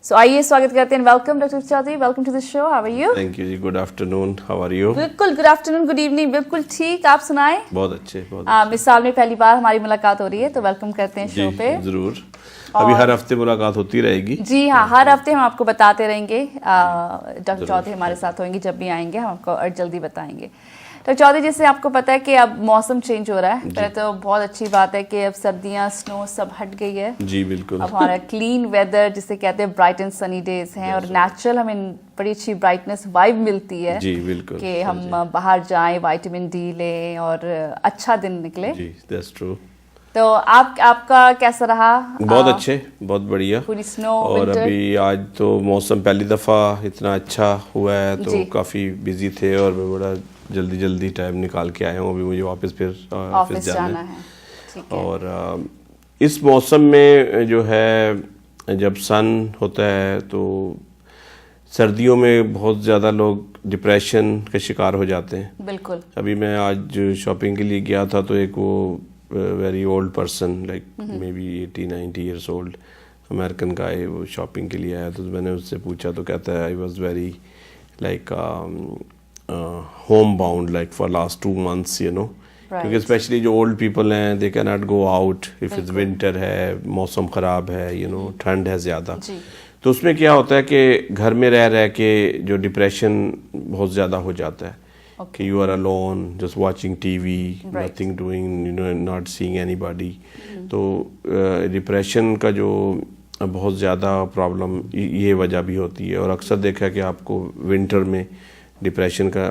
सो आइए स्वागत करते हैं। Welcome doctor Chaudhary, welcome to the show. How are you? Thank you ji, good afternoon, how are you? बिल्कुल good afternoon, good evening, बिल्कुल ठीक। आप सुनाएं? बहुत अच्छे, बहुत इस साल में पहली बार हमारी मुलाकात हो रही है, तो वेलकम करते हैं शो पे। जरूर, अभी हर हफ्ते मुलाकात होती रहेगी। जी हाँ, हर हफ्ते हम आपको बताते रहेंगे। डॉक्टर चौधरी हमारे साथ होंगे, जब भी आएंगे हम आपको और जल्दी बताएंगे। डॉक्टर चौधरी, जैसे आपको पता है कि अब मौसम चेंज हो रहा है, पहले तो बहुत अच्छी बात है कि अब सर्दियाँ, स्नो सब हट गई है। जी बिल्कुल। अब हमारा क्लीन वेदर जिसे कहते हैं, ब्राइट एंड सनी डेज हैं और नेचुरल हमें बड़ी अच्छी ब्राइटनेस वाइब मिलती है। जी बिल्कुल, कि हम बाहर जाएं, विटामिन डी लें और अच्छा दिन निकले। जी, दैट्स ट्रू। तो आपका कैसा रहा? बहुत अच्छे, बहुत बढ़िया। पूरी स्नो, और विंटर? अभी आज तो मौसम पहली दफ़ा इतना अच्छा हुआ है, तो काफ़ी बिजी थे और मैं बड़ा जल्दी टाइम निकाल के आया हूँ। अभी मुझे वापस फिर ऑफिस जाना है। ठीक है। और इस मौसम में जो है, जब सन होता है तो सर्दियों में बहुत ज़्यादा लोग डिप्रेशन का शिकार हो जाते हैं। बिल्कुल। अभी मैं आज शॉपिंग के लिए गया था, तो एक वो very old person, like maybe 80-90 years old American guy, वो शॉपिंग के लिए आया। तो मैंने उससे पूछा, तो कहता है I was very like home bound like for last 2 months, you know. क्योंकि स्पेशली जो ओल्ड पीपल हैं, they can not go out if it's winter है, मौसम ख़राब है, यू नो, ठंड है ज़्यादा। तो उसमें क्या होता है कि घर में रह के जो डिप्रेशन बहुत ज़्यादा हो जाता है। कि you are alone, just watching TV, nothing doing, you know, not seeing anybody. तो डिप्रेशन का जो बहुत ज़्यादा प्रॉब्लम ये वजह भी होती है। और अक्सर देखा है कि आपको विंटर में डिप्रेशन का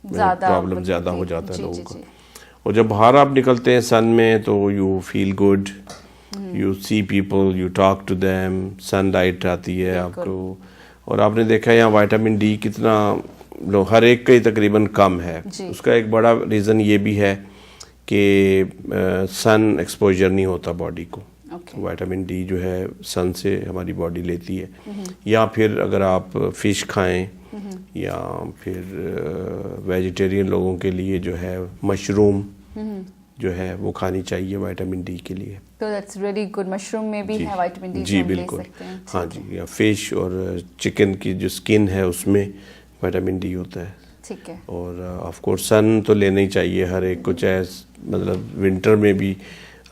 प्रॉब्लम ज़्यादा हो जाता है लोगों का। और जब बाहर आप निकलते हैं सन में, तो you feel good, you see people, you talk to them, sunlight आती है आपको। और आपने देखा यहाँ विटामिन डी कितना हर एक का ही तकरीबन कम है। उसका एक बड़ा रीज़न ये भी है कि सन एक्सपोजर नहीं होता बॉडी को। विटामिन डी जो है सन से हमारी बॉडी लेती है। या फिर अगर आप फिश खाएं, या फिर वेजिटेरियन लोगों के लिए जो है मशरूम जो है वो खानी चाहिए विटामिन डी के लिए। तो दैट्स रियली गुड। मशरूम में भी है विटामिन डी। जी बिल्कुल, हाँ जी। या फिश और चिकन की जो स्किन है उसमें विटामिन डी होता है। ठीक है। और ऑफ कोर्स सन तो लेना ही चाहिए हर एक को, चाहे मतलब विंटर में भी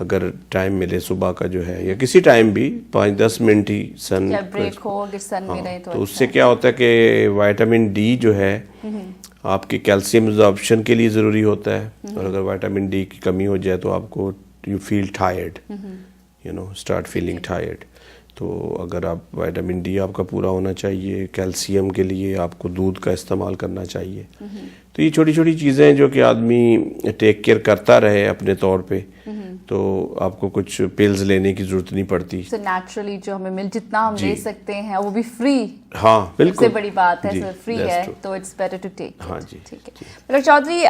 अगर टाइम मिले सुबह का जो है, या किसी टाइम भी 5-10 मिनट ही सन ब्रेक हो, अगर सन में रहे तो उससे क्या होता है कि विटामिन डी जो है आपके कैल्शियम एब्जॉर्प्शन के लिए ज़रूरी होता है। और अगर विटामिन डी की कमी हो जाए तो आपको you feel tired, you know, start feeling tired. तो अगर आप विटामिन डी आपका पूरा होना चाहिए, कैल्शियम के लिए आपको दूध का इस्तेमाल करना चाहिए। तो ये छोटी छोटी चीज़ें जो कि आदमी टेक केयर करता रहे अपने तौर पे, तो आपको कुछ पिल्स लेने की जरूरत नहीं पड़ती। तो नेचुरली जो हमें जितना हम ले सकते हैं वो भी फ्री। हाँ बिल्कुल, सबसे बड़ी बात है, सो फ्री है तो इट्स बेटर टू टेक। हाँ जी, ठीक है। डॉक्टर चौधरी,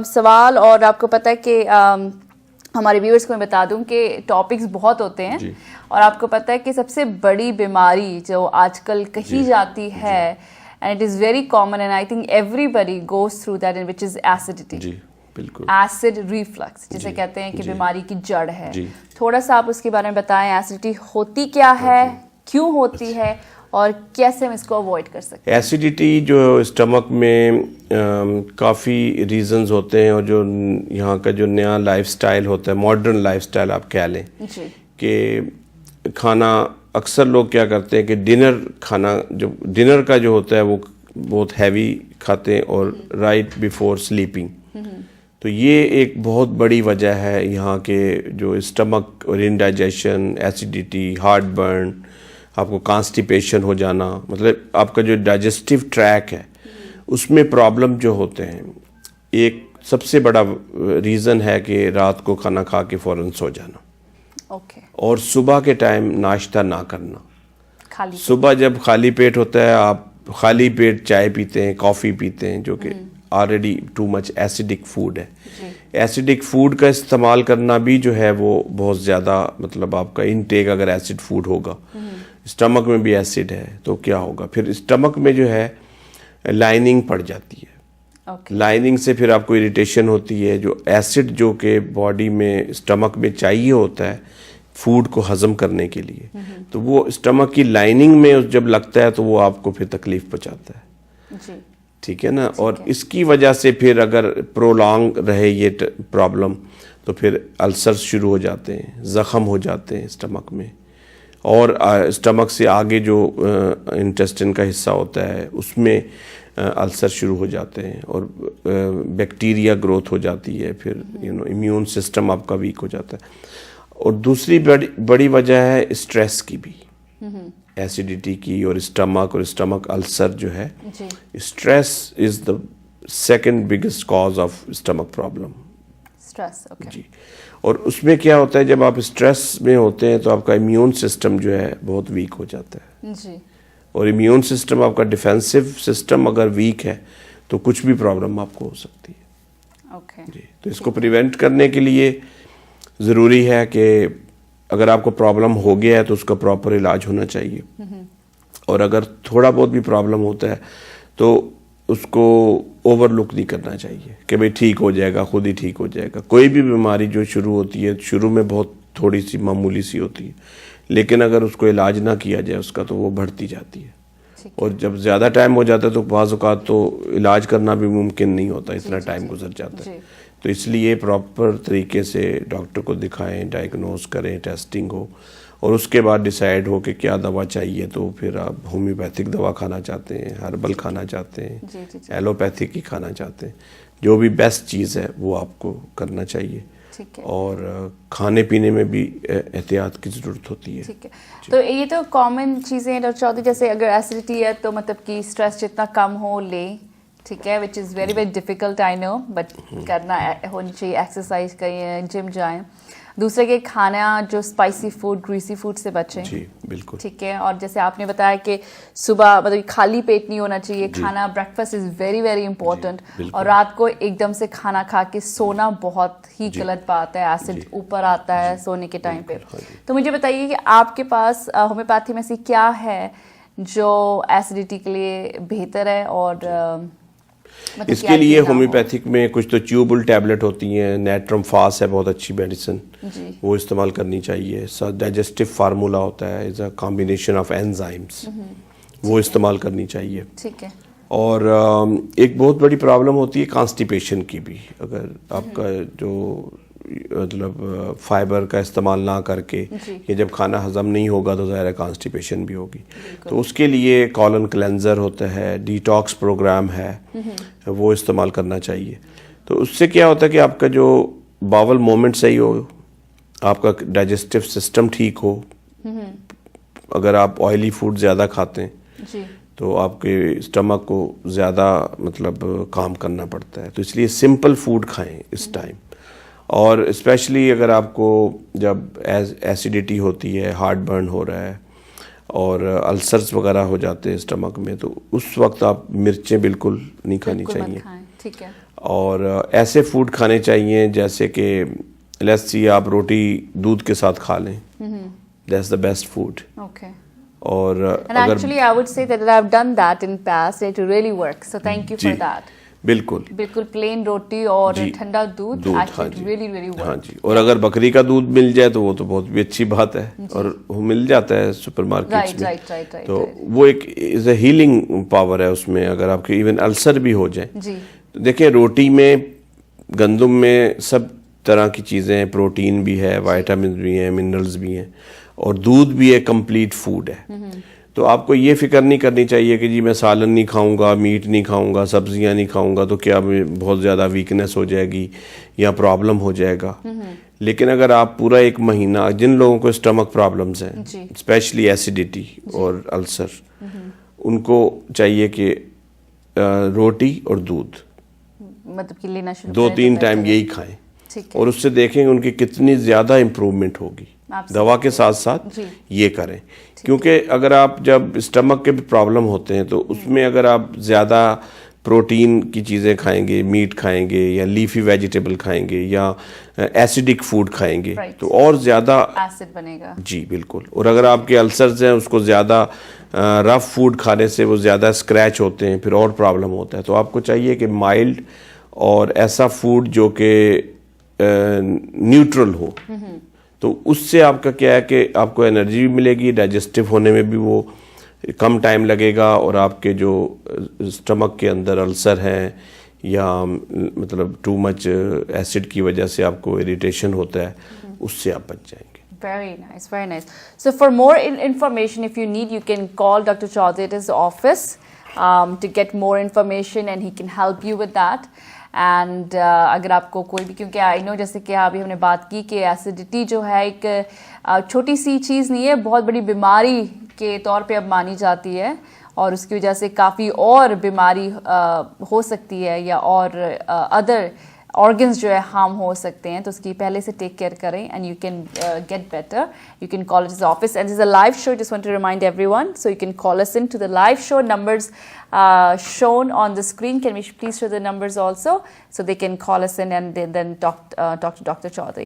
सवाल, और आपको पता है कि हमारे व्यूअर्स को मैं बता दूं कि टॉपिक्स बहुत होते हैं, और आपको पता है कि सबसे बड़ी बीमारी जो आजकल कही जाती है, and it is very common, and I think everybody goes through that, which is acidity. जी बिल्कुल। एसिड रिफ्लक्स जिसे कहते हैं कि बीमारी की जड़ है। थोड़ा सा आप उसके बारे में बताएं, एसिडिटी होती क्या है, क्यों होती है, और कैसे हम इसको अवॉइड कर सकते हैं? एसिडिटी जो स्टमक में काफ़ी रीजंस होते हैं, और जो यहाँ का जो नया लाइफस्टाइल होता है, मॉडर्न लाइफस्टाइल आप कह लें, कि खाना अक्सर लोग क्या करते हैं कि डिनर का जो होता है वो बहुत हैवी खाते हैं, और राइट बिफोर स्लीपिंग। तो ये एक बहुत बड़ी वजह है यहाँ के जो स्टमक और इंडाइजेशन, एसिडिटी, हार्ट बर्न, आपको कॉन्स्टिपेशन हो जाना, मतलब आपका जो डाइजेस्टिव ट्रैक है उसमें प्रॉब्लम जो होते हैं। एक सबसे बड़ा रीज़न है कि रात को खाना खा के फ़ौरन सो जाना। और सुबह के टाइम नाश्ता ना करना। सुबह जब खाली पेट होता है, आप खाली पेट चाय पीते हैं, कॉफ़ी पीते हैं, जो कि already too much acidic food है। एसिडिक फूड का इस्तेमाल करना भी जो है वो बहुत ज़्यादा, मतलब आपका इनटेक अगर एसिड फूड होगा, स्टमक में भी एसिड है, तो क्या होगा, फिर स्टमक में जो है लाइनिंग पड़ जाती है। लाइनिंग से फिर आपको इरिटेशन होती है। जो एसिड जो कि बॉडी में, स्टमक में चाहिए होता है फूड को हजम करने के लिए, तो वो स्टमक की लाइनिंग में जब लगता है तो वो आपको फिर तकलीफ पहुंचाता है जी। ठीक है ना। और इसकी वजह से फिर अगर प्रोलॉन्ग रहे ये प्रॉब्लम तो फिर अल्सर शुरू हो जाते हैं, ज़ख़म हो जाते हैं स्टमक में, और स्टमक से आगे जो इंटेस्टाइन का हिस्सा होता है उसमें अल्सर शुरू हो जाते हैं और बैक्टीरिया ग्रोथ हो जाती है, फिर इम्यून सिस्टम आपका वीक हो जाता है। और दूसरी बड़ी वजह है स्ट्रेस की भी, एसिडिटी की और स्टमक अल्सर जो है, stress is the second biggest cause of stomach problem. Stress, okay जी। और उसमें क्या होता है, जब आप स्ट्रेस में होते हैं तो आपका इम्यून सिस्टम जो है बहुत वीक हो जाता है जी। और इम्यून सिस्टम आपका डिफेंसिव सिस्टम अगर वीक है तो कुछ भी प्रॉब्लम आपको हो सकती है। ओके जी। तो इसको प्रिवेंट करने के लिए ज़रूरी है कि अगर आपको प्रॉब्लम हो गया है तो उसका प्रॉपर इलाज होना चाहिए, और अगर थोड़ा बहुत भी प्रॉब्लम होता है तो उसको ओवरलुक नहीं करना चाहिए कि भाई ठीक हो जाएगा, खुद ही ठीक हो जाएगा। कोई भी बीमारी जो शुरू होती है शुरू में बहुत थोड़ी सी मामूली सी होती है, लेकिन अगर उसको इलाज ना किया जाए उसका तो वो बढ़ती जाती है, और जब ज़्यादा टाइम हो जाता है तो बाज़ औक़ात तो इलाज करना भी मुमकिन नहीं होता, इतना टाइम गुजर जाता है। तो इसलिए प्रॉपर तरीके से डॉक्टर को दिखाएं, डायग्नोज करें, टेस्टिंग हो, और उसके बाद डिसाइड हो कि क्या दवा चाहिए। तो फिर आप होम्योपैथिक दवा खाना चाहते हैं, हर्बल खाना चाहते हैं, एलोपैथिक ही खाना चाहते हैं, जो भी बेस्ट चीज़ है वो आपको करना चाहिए। और खाने पीने में भी एहतियात की ज़रूरत होती है। ठीक है, तो ये तो कॉमन चीज़ें हैं डॉक्टर चौधरी, जैसे अगर एसिडिटी है तो मतलब कि स्ट्रेस जितना कम हो ले, ठीक है, which is very very difficult I know, but करना होनी चाहिए, एक्सरसाइज करें, जिम जाएं। दूसरे के खाना जो स्पाइसी फूड, ग्रीसी फूड से बचें। जी बिल्कुल। ठीक है, और जैसे आपने बताया कि सुबह मतलब खाली पेट नहीं होना चाहिए, खाना breakfast is very very important, और रात को एकदम से खाना खा के सोना बहुत ही गलत बात है, एसिड ऊपर आता है सोने के टाइम पे। तो मुझे बताइए कि आपके पास होम्योपैथी में से क्या है जो एसिडिटी के लिए बेहतर है, और मतलब इसके लिए होम्योपैथिक में कुछ तो च्यूबल टैबलेट होती हैं, नेट्रम फास है बहुत अच्छी मेडिसिन, वो इस्तेमाल करनी चाहिए। डाइजेस्टिव फार्मूला होता है, is a combination of enzymes, वो इस्तेमाल करनी चाहिए। ठीक है। और एक बहुत बड़ी प्रॉब्लम होती है कॉन्स्टिपेशन की भी, अगर आपका जो मतलब फाइबर का इस्तेमाल ना करके ये जब खाना हजम नहीं होगा तो ज़ाहिर है कॉन्स्टिपेशन भी होगी। तो उसके लिए कॉलन क्लेंजर होता है, डिटॉक्स प्रोग्राम है, वो इस्तेमाल करना चाहिए। तो उससे क्या होता है कि आपका जो बावल मोमेंट सही हो, आपका डाइजेस्टिव सिस्टम ठीक हो। अगर आप ऑयली फूड ज़्यादा खाते हैं तो आपके स्टमक को ज़्यादा मतलब काम करना पड़ता है, तो इसलिए सिंपल फूड खाएं इस टाइम। और स्पेशली अगर आपको जब एसिडिटी होती है, हार्ट बर्न हो रहा है और अल्सर्स वगैरह हो जाते हैं स्टमक में, तो उस वक्त आप मिर्चें बिल्कुल नहीं खानी चाहिए। ठीक है। और ऐसे फूड खाने चाहिए जैसे कि लेट्स सी आप रोटी दूध के साथ खा लें, that's the best food. Okay. और अगर actually I would say that I have done that in past, it really works, so thank you for that. बिल्कुल प्लेन रोटी और ठंडा दूध, really, really हाँ जी। और अगर बकरी का दूध मिल जाए तो वो तो बहुत भी अच्छी बात है, और वो मिल जाता है सुपरमार्केट्स में। तो वो एक इज अ हीलिंग पावर है उसमें, अगर आपके इवन अल्सर भी हो जाए। तो देखिए रोटी में, गंदम में सब तरह की चीज़ें हैं, प्रोटीन भी है, वाइटामिन भी हैं, मिनरल्स भी हैं, और दूध भी एक कंप्लीट फूड है। तो आपको ये फिक्र नहीं करनी चाहिए कि जी मैं सालन नहीं खाऊंगा, मीट नहीं खाऊंगा, सब्जियां नहीं खाऊंगा तो क्या बहुत ज़्यादा वीकनेस हो जाएगी या प्रॉब्लम हो जाएगा। लेकिन अगर आप पूरा एक महीना, जिन लोगों को स्टमक प्रॉब्लम्स हैं, स्पेशली एसिडिटी और अल्सर, उनको चाहिए कि रोटी और दूध मतलब कि लेना शुरू 2-3 टाइम यही खाएं, और उससे देखेंगे उनकी कितनी ज़्यादा इम्प्रूवमेंट होगी। दवा के साथ साथ ये करें, क्योंकि अगर आप जब स्टमक के प्रॉब्लम होते हैं तो उसमें अगर आप ज़्यादा प्रोटीन की चीज़ें खाएंगे, मीट खाएंगे या लीफी वेजिटेबल खाएंगे या एसिडिक फूड खाएंगे तो और ज़्यादा एसिड बनेगा। जी बिल्कुल। और अगर आपके अल्सर्स हैं, उसको ज़्यादा रफ फूड खाने से वो ज़्यादा स्क्रैच होते हैं, फिर और प्रॉब्लम होता है। तो आपको चाहिए कि माइल्ड और ऐसा फूड जो कि न्यूट्रल हो, तो उससे आपका क्या है कि आपको एनर्जी भी मिलेगी, डाइजेस्टिव होने में भी वो कम टाइम लगेगा, और आपके जो स्टमक के अंदर अल्सर है या मतलब टू मच एसिड की वजह से आपको इरिटेशन होता है, उससे आप बच जाएंगे. Very nice, very nice. So for more information, if you need, you can call Dr. Chaudhary at his office to get more information, and he can help you with that. And अगर आपको कोई भी, क्योंकि I know जैसे कि अभी हमने बात की कि एसिडिटी जो है एक छोटी सी चीज़ नहीं है, बहुत बड़ी बीमारी के तौर पे अब मानी जाती है, और उसकी वजह से काफ़ी और बीमारी हो सकती है, या और अदर ऑर्गन्स जो है हार्म हो सकते हैं. तो उसकी पहले से टेक केयर करें, and you can get better. You can call his office, and this is a live show. Just want to remind everyone, so you can call us in to the live show. Numbers shown on the screen. Can we please show the numbers also, so they can call us in and then talk to Dr. Chaudhary.